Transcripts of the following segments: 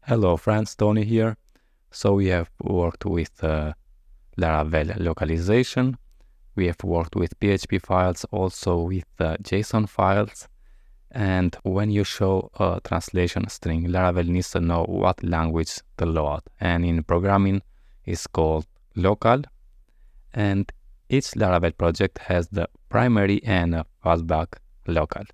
Hello friends, Tony here. So we have worked with Laravel localization. We have worked with PHP files, also with JSON files. And when you show a translation string, Laravel needs to know what language to load. And in programming, it's called Locale. And each Laravel project has the primary and a fallback Locale.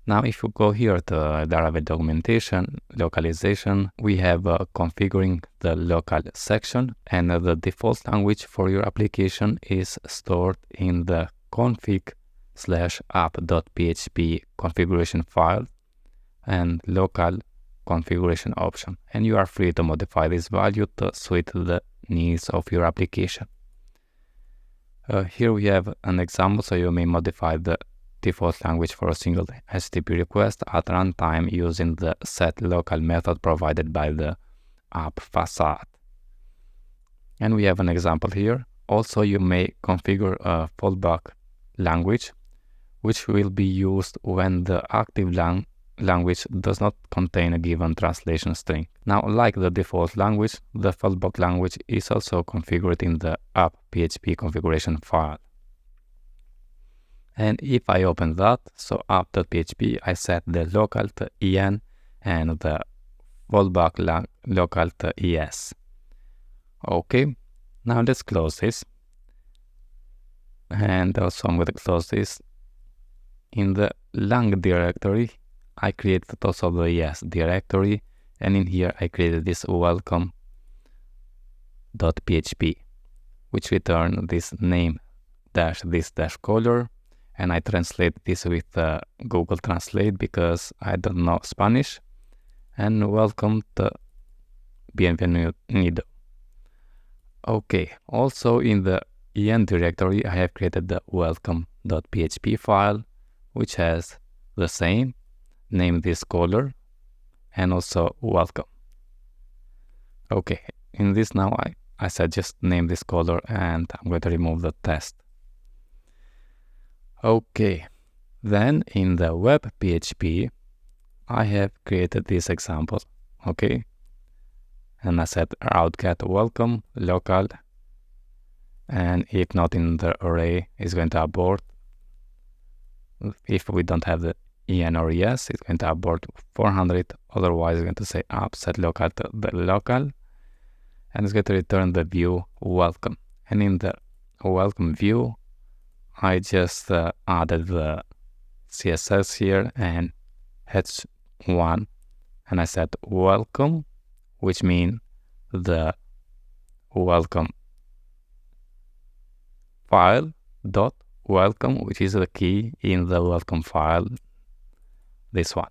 Now, if you go here to Laravel documentation, localization, we have configuring the local section, and the default language for your application is stored in the config/app.php configuration file and local configuration option. And you are free to modify this value to suit the needs of your application. Here we have an example, so you may modify the default language for a single HTTP request at runtime using the setLocal method provided by the app facade. And we have an example here. Also, you may configure a fallback language, which will be used when the active language does not contain a given translation string. Now, like the default language, the fallback language is also configured in the app.php configuration file. And if I open that, so app.php, I set the local to en and the fallback local to es. Okay, now let's close this. And also I'm going to close this. In the lang directory, I created also the es directory, and in here I created this welcome.php, which return this name this color. And I translate this with Google Translate because I don't know Spanish. And welcome to bienvenido. Okay, also in the en directory, I have created the welcome.php file, which has the same, name this color, and also welcome. Okay, in this now, I said just name this color, and I'm going to remove the test. Okay, then in the web PHP, I have created this example, okay? And I said route get welcome local, and if not in the array, it's going to abort. If we don't have the en or es, it's going to abort 400, otherwise it's going to say app set local to the local, and it's going to return the view welcome. And in the welcome view, I just added the CSS here and h1, and I said welcome, which means the welcome file dot welcome, which is the key in the welcome file, this one.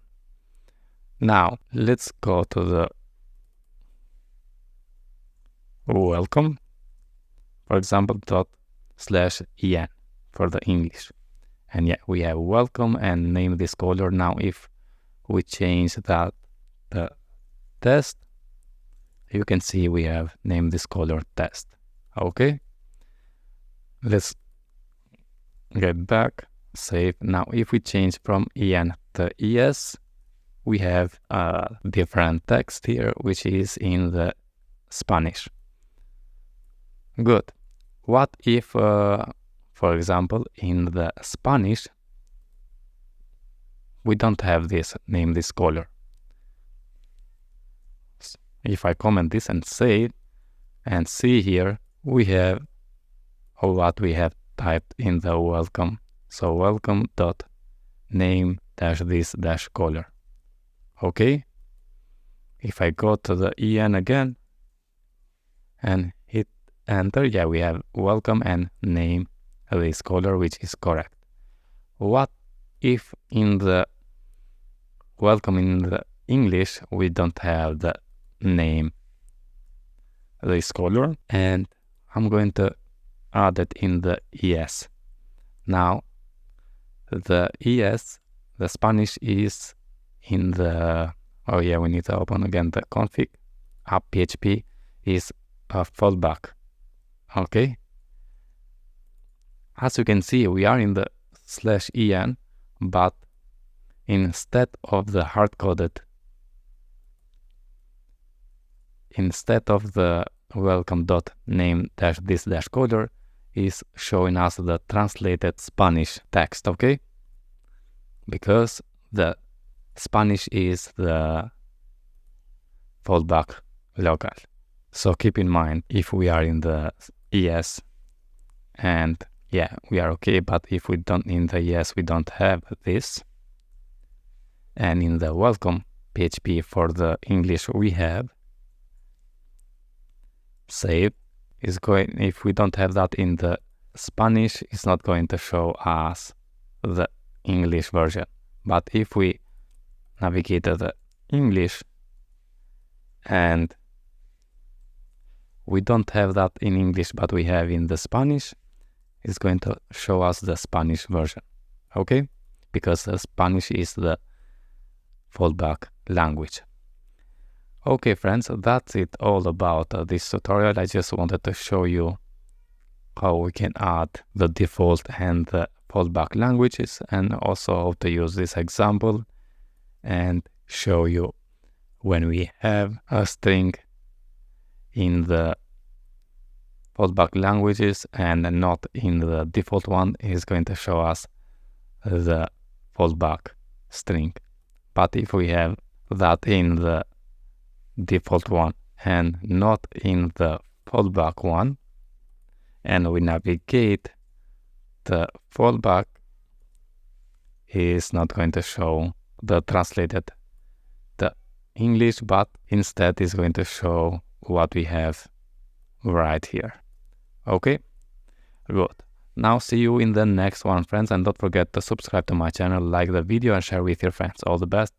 Now let's go to the welcome, for example, ./en for the English. And yeah, we have welcome and name this color. Now if we change that the test, you can see we have named this color test. Okay, let's get back, save. Now if we change from en to es, we have a different text here, which is in the Spanish. Good. What if for example, in the Spanish, we don't have this, name this color. If I comment this and save, and see here, we have what we have typed in the welcome. So welcome dot name this color. Okay. If I go to the en again and hit enter, yeah, we have welcome and name this color, which is correct. What if in the welcome in the English we don't have the name this color? And I'm going to add it in the es. Now the es, the Spanish is in the, oh yeah, we need to open again the config. App.php is a fallback. Okay. As you can see, we are in the /en, but instead of the hard-coded instead of the welcome.name-this-caller is showing us the translated Spanish text, okay? Because the Spanish is the fallback local. So keep in mind, if we are in the ES and yeah, we are okay, but if we don't in the ES, we don't have this. And in the welcome PHP for the English we have save is going, if we don't have that in the Spanish, it's not going to show us the English version. But if we navigate to the English and we don't have that in English, but we have in the Spanish, it's going to show us the Spanish version, okay? Because the Spanish is the fallback language. Okay, friends, that's it all about this tutorial. I just wanted to show you how we can add the default and the fallback languages, and also how to use this example and show you when we have a string in the fallback languages and not in the default one, is going to show us the fallback string. But if we have that in the default one and not in the fallback one, and we navigate, the fallback is not going to show the translated the English, but instead is going to show what we have right here. Okay, good. Now see you in the next one, friends, and don't forget to subscribe to my channel, like the video and share with your friends. All the best.